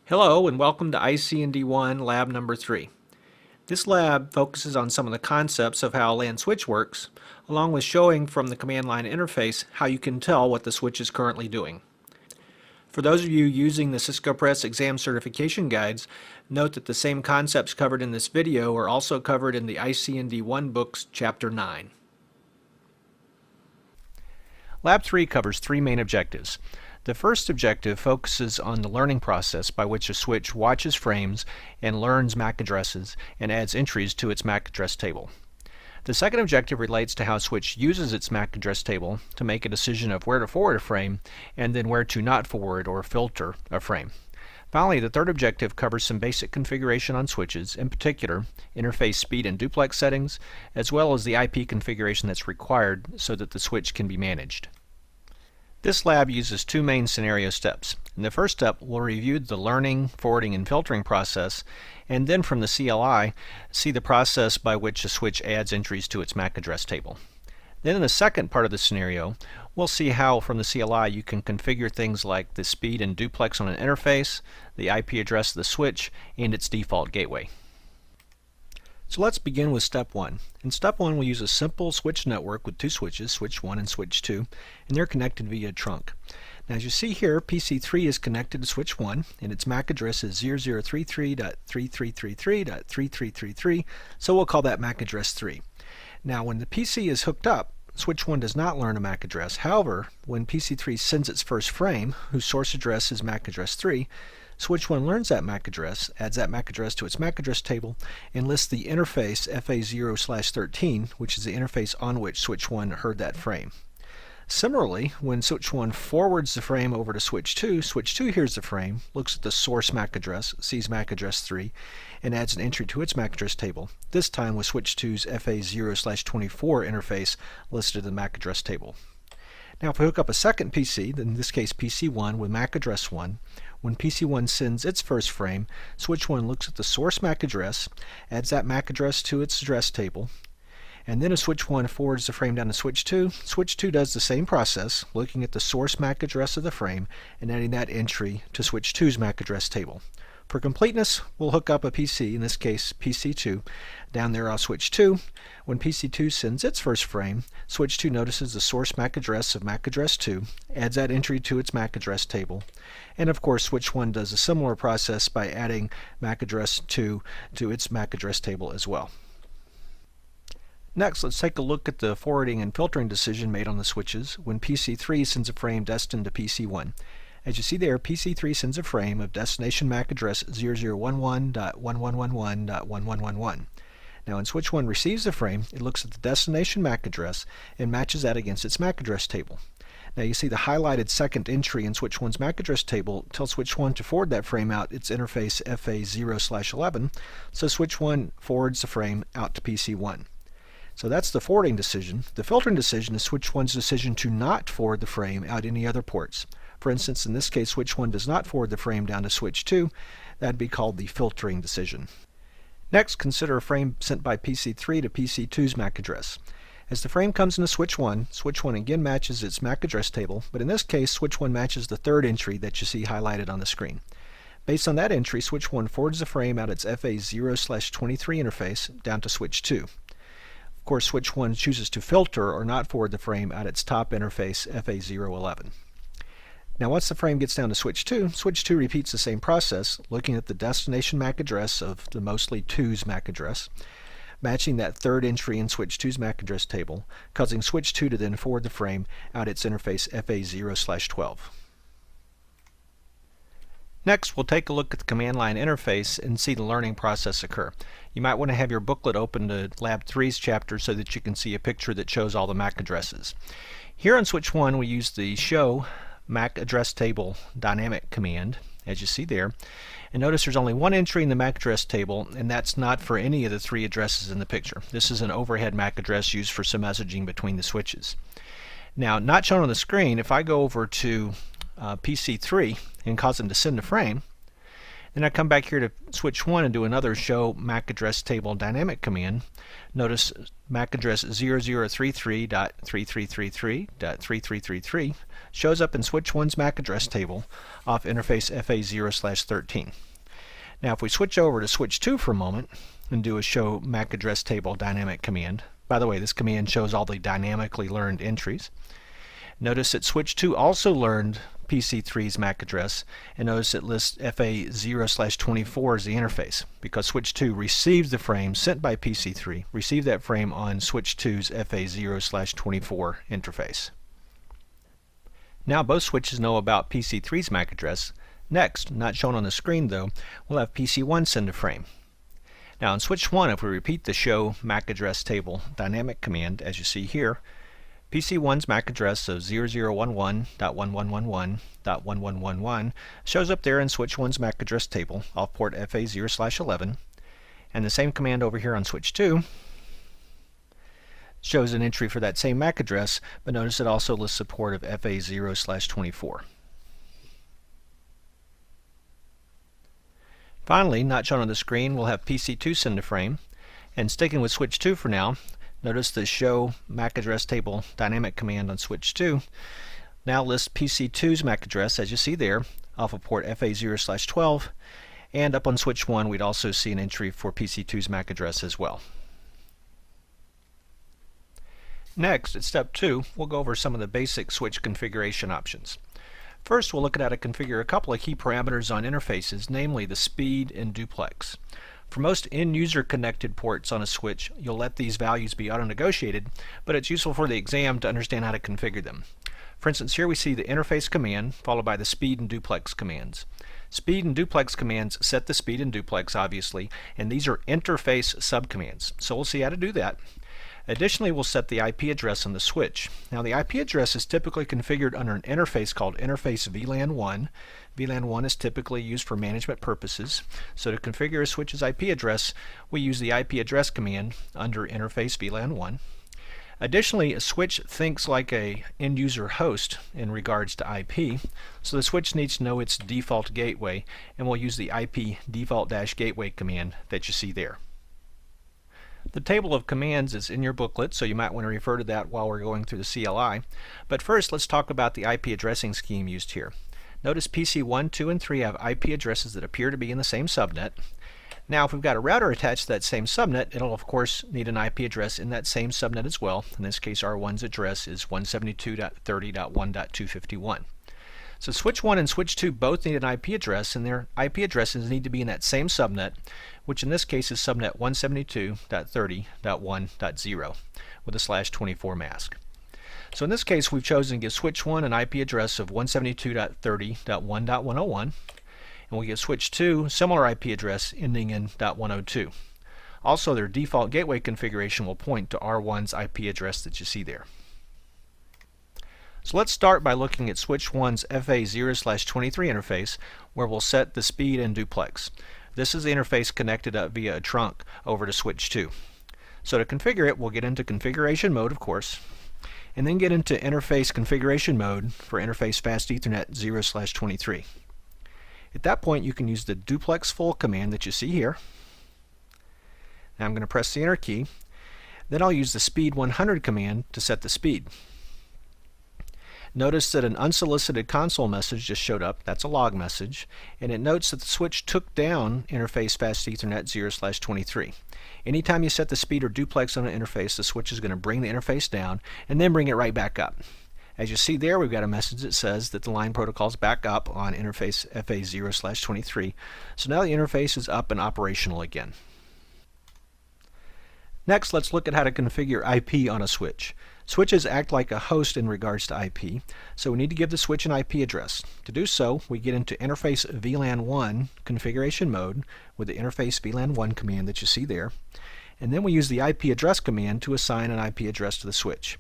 Hello and welcome to IC&D1 Lab number 3. This lab focuses on some of the concepts of how a LAN switch works, along with showing from the command line interface how you can tell what the switch is currently doing. For those of you using the Cisco Press exam certification guides, note that the same concepts covered in this video are also covered in the IC&D1 books Chapter 9. Lab 3 covers three main objectives. The first objective focuses on the learning process by which a switch watches frames and learns MAC addresses and adds entries to its MAC address table. The second objective relates to how a switch uses its MAC address table to make a decision of where to forward a frame and then where to not forward or filter a frame. Finally, the third objective covers some basic configuration on switches, in particular interface speed and duplex settings, as well as the IP configuration that's required so that the switch can be managed. This lab uses two main scenario steps. In the first step, we'll review the learning, forwarding, and filtering process, and then from the CLI, see the process by which a switch adds entries to its MAC address table. Then in the second part of the scenario, we'll see how from the CLI you can configure things like the speed and duplex on an interface, the IP address of the switch, and its default gateway. So let's begin with step 1. In step 1, we'll use a simple switch network with two switches, switch 1 and switch 2, and they're connected via a trunk. Now as you see here, PC3 is connected to switch 1, and its MAC address is 0033.3333.3333, so we'll call that MAC address 3. Now when the PC is hooked up, switch 1 does not learn a MAC address. However, when PC3 sends its first frame, whose source address is MAC address 3, switch 1 learns that MAC address, adds that MAC address to its MAC address table, and lists the interface FA0/13, which is the interface on which switch 1 heard that frame. Similarly, when switch 1 forwards the frame over to switch 2 hears the frame, looks at the source MAC address, sees MAC address 3, and adds an entry to its MAC address table, this time with switch 2's FA0/24 interface listed in the MAC address table. Now if we hook up a second PC, in this case PC1 with MAC address 1, when PC1 sends its first frame, switch 1 looks at the source MAC address, adds that MAC address to its address table, and then as switch 1 forwards the frame down to switch 2 does the same process, looking at the source MAC address of the frame and adding that entry to switch 2's MAC address table. For completeness, we'll hook up a PC, in this case PC2, down there on switch 2. When PC2 sends its first frame, switch 2 notices the source MAC address of MAC address 2, adds that entry to its MAC address table, and of course switch 1 does a similar process by adding MAC address 2 to its MAC address table as well. Next, let's take a look at the forwarding and filtering decision made on the switches when PC3 sends a frame destined to PC1. As you see there, PC3 sends a frame of destination MAC address 0011.1111.1111. Now when switch 1 receives the frame, it looks at the destination MAC address and matches that against its MAC address table. Now you see the highlighted second entry in switch 1's MAC address table tells switch 1 to forward that frame out its interface FA0/11, so switch 1 forwards the frame out to PC1. So that's the forwarding decision. The filtering decision is switch 1's decision to not forward the frame out any other ports. For instance, in this case, switch 1 does not forward the frame down to switch 2. That would be called the filtering decision. Next, consider a frame sent by PC3 to PC2's MAC address. As the frame comes into switch 1 again matches its MAC address table, but in this case, switch 1 matches the third entry that you see highlighted on the screen. Based on that entry, switch 1 forwards the frame out its FA0/23 interface down to switch 2. Of course, switch 1 chooses to filter or not forward the frame out its top interface FA011. Now once the frame gets down to switch 2 repeats the same process, looking at the destination MAC address of the mostly 2's MAC address, matching that third entry in switch 2's MAC address table, causing switch 2 to then forward the frame out its interface FA0/12. Next, we'll take a look at the command line interface and see the learning process occur. You might want to have your booklet open to Lab 3's chapter so that you can see a picture that shows all the MAC addresses. Here on switch 1 we use the show MAC address table dynamic command, as you see there. And notice there's only one entry in the MAC address table, and that's not for any of the three addresses in the picture. This is an overhead MAC address used for some messaging between the switches. Now, not shown on the screen, if I go over to PC3 and cause them to send a frame, Then I come back here to switch 1 and do another show MAC address table dynamic command. Notice MAC address 0033.3333.3333 shows up in switch 1's MAC address table off interface FA0/13. Now if we switch over to switch 2 for a moment and do a show MAC address table dynamic command. By the way, this command shows all the dynamically learned entries. Notice that switch 2 also learned PC3's MAC address, and notice it lists FA0/24 as the interface because switch 2 received the frame sent by PC3, received that frame on switch 2's FA0/24 interface. Now both switches know about PC3's MAC address. Next, not shown on the screen though, we'll have PC1 send a frame. Now in switch 1, if we repeat the show MAC address table dynamic command, as you see here, PC1's MAC address of 0011.1111.1111 shows up there in switch 1's MAC address table off port FA0/11, and the same command over here on switch 2 shows an entry for that same MAC address, but notice it also lists support of FA0/24. Finally, not shown on the screen, we'll have PC2 send a frame, and sticking with switch 2 for now, notice the show MAC address table dynamic command on switch 2 now lists PC2's MAC address, as you see there, off of port FA0/12, and up on switch 1 we'd also see an entry for PC2's MAC address as well. Next, at step 2, we'll go over some of the basic switch configuration options. First, we'll look at how to configure a couple of key parameters on interfaces, namely the speed and duplex. For most end-user connected ports on a switch, you'll let these values be auto-negotiated, but it's useful for the exam to understand how to configure them. For instance, here we see the interface command followed by the speed and duplex commands. Speed and duplex commands set the speed and duplex, obviously, and these are interface subcommands, so we'll see how to do that. Additionally, we'll set the IP address on the switch. Now the IP address is typically configured under an interface called interface VLAN 1. VLAN 1 is typically used for management purposes. So to configure a switch's IP address, we use the IP address command under interface VLAN 1. Additionally, a switch thinks like a end-user host in regards to IP, so the switch needs to know its default gateway, and we'll use the IP default-gateway command that you see there. The table of commands is in your booklet, so you might want to refer to that while we're going through the CLI. But first, let's talk about the IP addressing scheme used here. Notice PC 1, 2, and 3 have IP addresses that appear to be in the same subnet. Now, if we've got a router attached to that same subnet, it'll of course need an IP address in that same subnet as well. In this case, R1's address is 172.30.1.251. So switch 1 and switch 2 both need an IP address, and their IP addresses need to be in that same subnet, which in this case is subnet 172.30.1.0 with a /24 mask. So in this case, we've chosen to give switch 1 an IP address of 172.30.1.101, and we give switch 2 similar IP address ending in .102. Also, their default gateway configuration will point to R1's IP address that you see there. So let's start by looking at switch 1's FA0/23 interface, where we'll set the speed and duplex. This is the interface connected up via a trunk over to switch 2. So to configure it, we'll get into configuration mode, of course, and then get into interface configuration mode for interface fast Ethernet 0/23. At that point, you can use the duplex full command that you see here. Now I'm going to press the enter key. Then I'll use the speed 100 command to set the speed. Notice that an unsolicited console message just showed up. That's a log message, and it notes that the switch took down interface fast Ethernet 0/23. Anytime you set the speed or duplex on an interface, the switch is going to bring the interface down and then bring it right back up. As you see there, we've got a message that says that the line protocol is back up on interface FA0/23. So now the interface is up and operational again. Next, let's look at how to configure IP on a switch. Switches act like a host in regards to IP, so we need to give the switch an IP address. To do so, we get into interface VLAN 1 configuration mode with the interface VLAN 1 command that you see there, and then we use the IP address command to assign an IP address to the switch.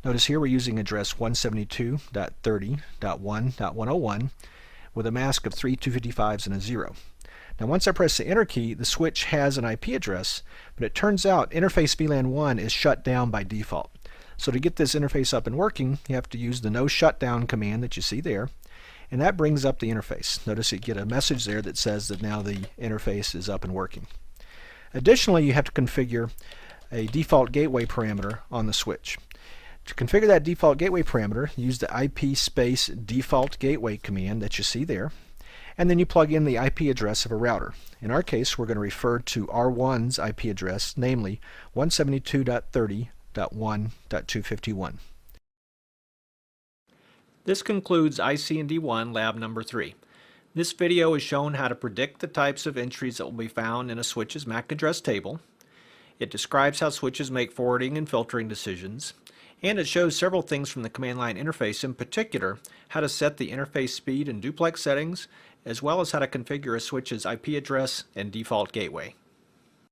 Notice here we're using address 172.30.1.101 with a mask of 3 255s and a 0. Now once I press the enter key, the switch has an IP address, but it turns out interface VLAN 1 is shut down by default. So to get this interface up and working, you have to use the no shutdown command that you see there, and that brings up the interface. Notice you get a message there that says that now the interface is up and working. Additionally, you have to configure a default gateway parameter on the switch. To configure that default gateway parameter, use the IP space default gateway command that you see there, and then you plug in the IP address of a router. In our case, we're going to refer to R1's IP address, namely 172.30.1.251. This concludes IC&D1 lab number 3. This video has shown how to predict the types of entries that will be found in a switch's MAC address table. It describes how switches make forwarding and filtering decisions, and it shows several things from the command line interface, in particular how to set the interface speed and duplex settings, as well as how to configure a switch's IP address and default gateway.